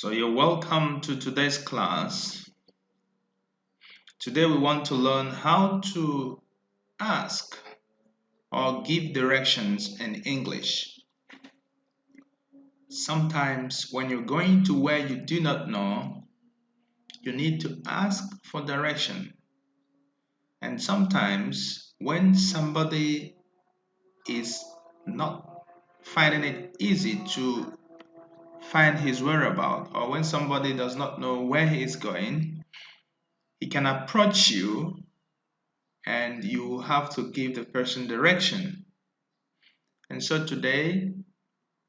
So you're welcome to today's class. Today we want to learn how to ask or give directions in English. Sometimes when you're going to where you do not know, you need to ask for direction. And sometimes when somebody is not finding it easy to find his whereabouts, or when somebody does not know where he is going, he can approach you and you have to give the person direction. And so today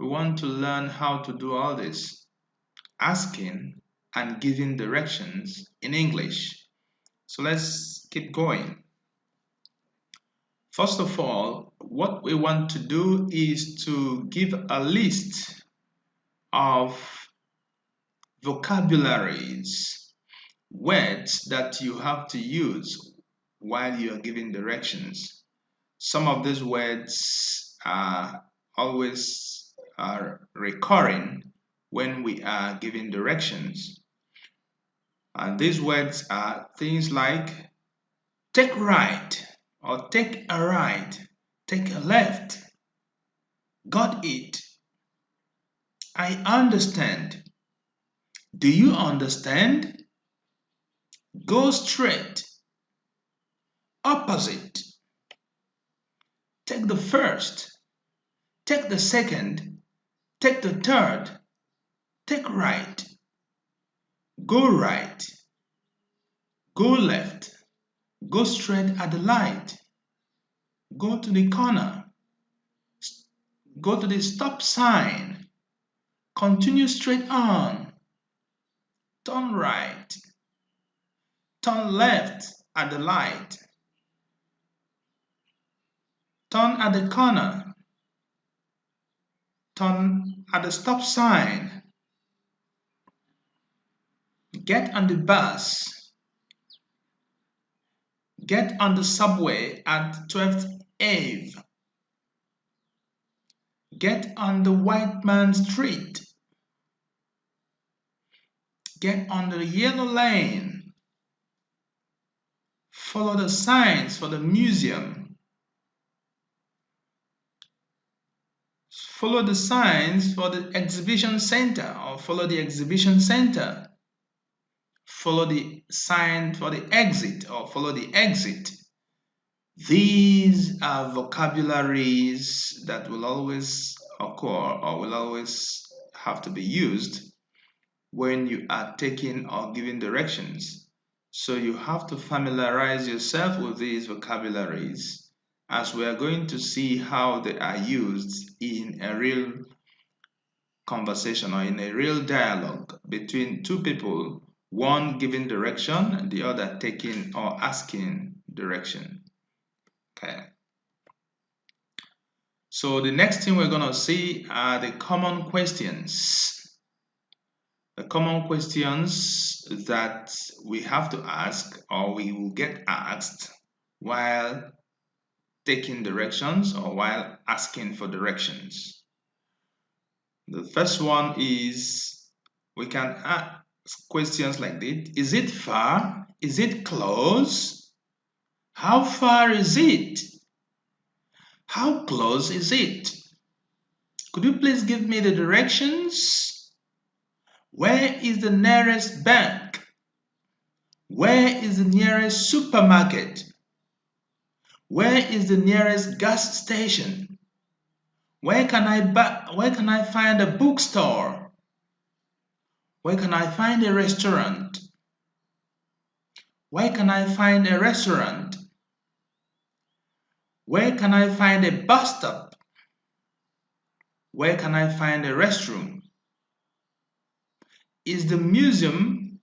we want to learn how to do all this, asking and giving directions in English. So let's keep going. First of all, what we want to do is to give a list of vocabularies, words that you have to use while you are giving directions. Some of these words are always recurring when we are giving directions. And these words are things like take right or take a right, take a left, got it, I understand, do you understand, go straight, opposite, take the first, take the second, take the third, take right, go right, go left, go straight at the light, go to the corner, go to the stop sign, continue straight on, turn right, turn left at the light, turn at the corner, turn at the stop sign, get on the bus, get on the subway at 12th Ave, get on the White Man Street, get on the yellow lane, follow the signs for the museum, follow the signs for the exhibition center or follow the exhibition center, follow the sign for the exit or follow the exit. These are vocabularies that will always occur or will always have to be used when you are taking or giving directions. So you have to familiarize yourself with these vocabularies as we are going to see how they are used in a real conversation or in a real dialogue between two people, one giving direction and the other taking or asking direction. Okay. So the next thing we're going to see are the common questions. The common questions that we have to ask or we will get asked while taking directions or while asking for directions. The first one is we can ask questions like this. Is it far? Is it close? How far is it? How close is it? Could you please give me the directions? Where is the nearest bank? Where is the nearest supermarket? Where is the nearest gas station? Where can I find a bookstore? Where can I find a restaurant? Where can I find a restaurant? Where can I find a bus stop? Where can I find a restroom? Is the museum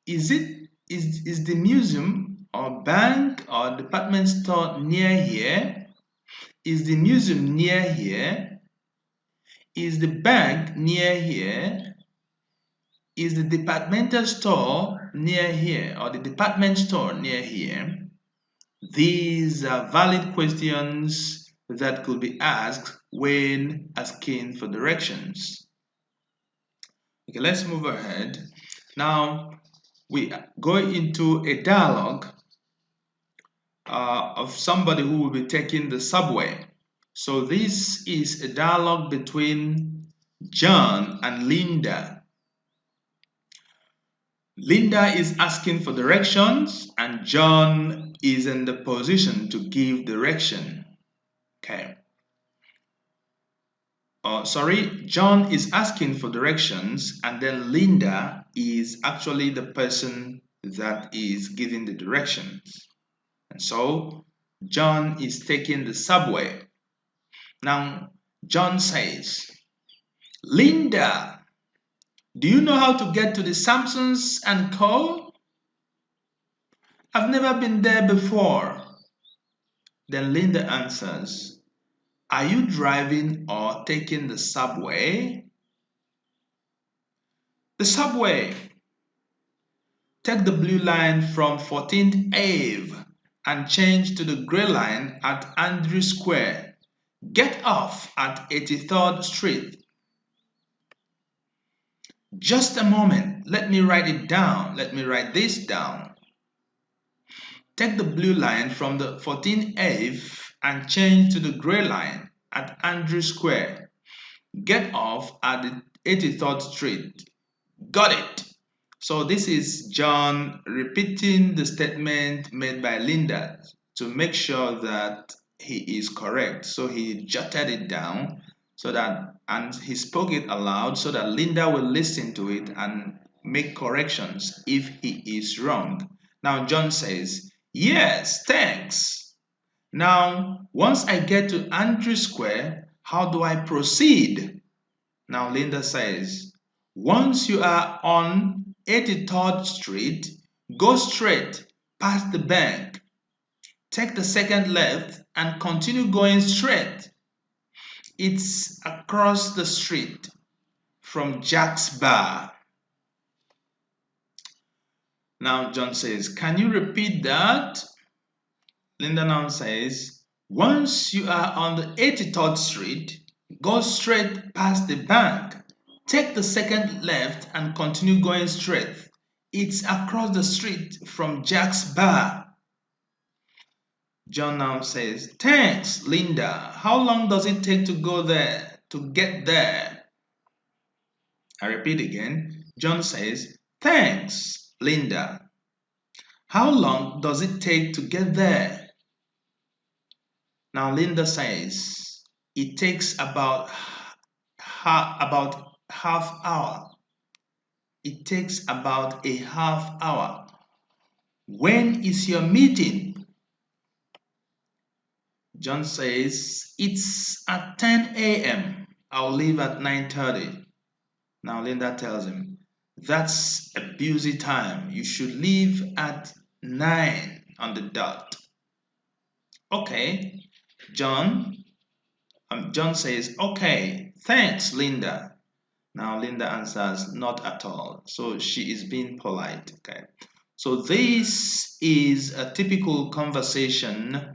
is the museum or bank or department store near here? Is the museum near here? Is the bank near here? Is the departmental store near here or the department store near here? These are valid questions that could be asked when asking for directions. Okay, let's move ahead. Now we go into a dialogue of somebody who will be taking the subway. So this is a dialogue between John and Linda. Linda is asking for directions and John is in the position to give direction. Okay. John is asking for directions and then Linda is actually the person that is giving the directions. And so John is taking the subway. Now John says, Linda, do you know how to get to the Samsons and Co? I've never been there before. Then Linda answers, are you driving or taking the subway? The subway. Take the blue line from 14th Ave and change to the gray line at Andrew Square. Get off at 83rd Street. Just a moment, let me write it down. Let me write this down. Take the blue line from the 14th Ave and change to the gray line at Andrew Square. Get off at the 83rd Street. Got it. So this is John repeating the statement made by Linda to make sure that he is correct. So he jotted it down and he spoke it aloud so that Linda will listen to it and make corrections if he is wrong. Now John says, yes, thanks. Now, once I get to Andrew Square, how do I proceed? Now Linda says, once you are on 83rd Street, go straight past the bank. Take the second left and continue going straight. It's across the street from Jack's Bar. Now John says, can you repeat that? Linda now says, once you are on the 83rd Street, go straight past the bank. Take the second left and continue going straight. It's across the street from Jack's Bar. John now says, thanks, Linda. How long does it take to go there, to get there? I repeat again. John says, thanks, Linda. How long does it take to get there? Now Linda says, it takes about half hour. It takes about a half hour. When is your meeting? John says, it's at 10 a.m. I'll leave at 9:30. Now Linda tells him, that's a busy time. You should leave at 9 on the dot. Okay, John says, okay, thanks, Linda. Now Linda answers, not at all. So she is being polite. Okay. So this is a typical conversation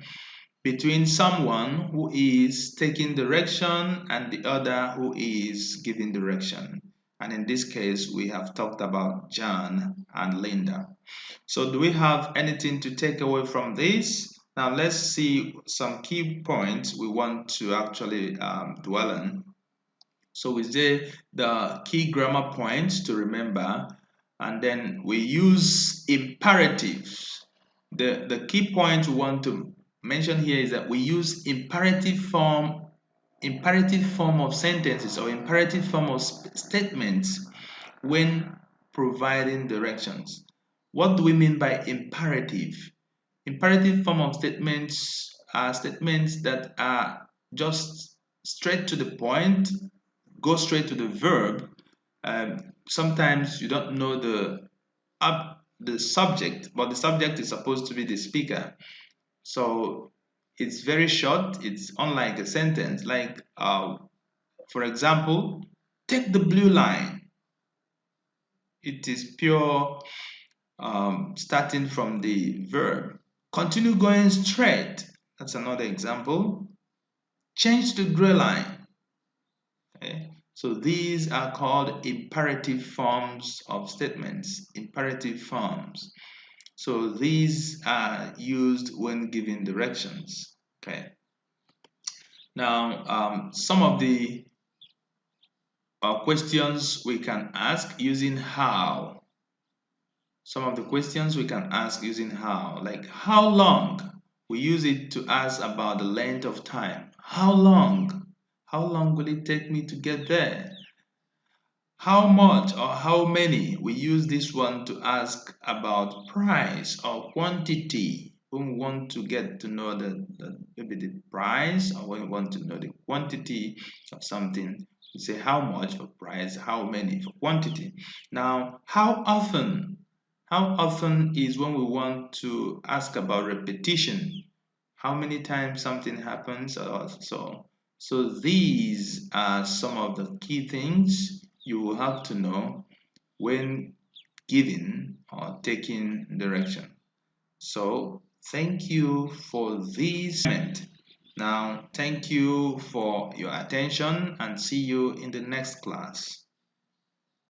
between someone who is taking direction and the other who is giving direction. And in this case, we have talked about John and Linda. So do we have anything to take away from this? Now let's see some key points we want to actually dwell on. So we say the key grammar points to remember, and then we use imperatives. The key point we want to mention here is that we use imperative form of sentences or imperative form of statements when providing directions. What do we mean by imperative? Imperative form of statements are statements that are just straight to the point, go straight to the verb. Sometimes you don't know the subject, but the subject is supposed to be the speaker. So it's very short. It's unlike a sentence. Like, for example, take the blue line. It is pure starting from the verb. Continue going straight. That's another example. Change to gray line. Okay. So these are called imperative forms of statements, imperative forms. So these are used when giving directions. Okay. Now, some of the questions we can ask using how. Some of the questions we can ask using how, like how long. We use it to ask about the length of time. How long? How long will it take me to get there? How much or how many? We use this one to ask about price or quantity. When we want to get to know maybe the price, or when we want to know the quantity of something, we say how much for price, how many for quantity. Now, how often? How often is when we want to ask about repetition. How many times something happens or so. So these are some of the key things you will have to know when giving or taking direction. So thank you for this comment. Now, thank you for your attention and see you in the next class.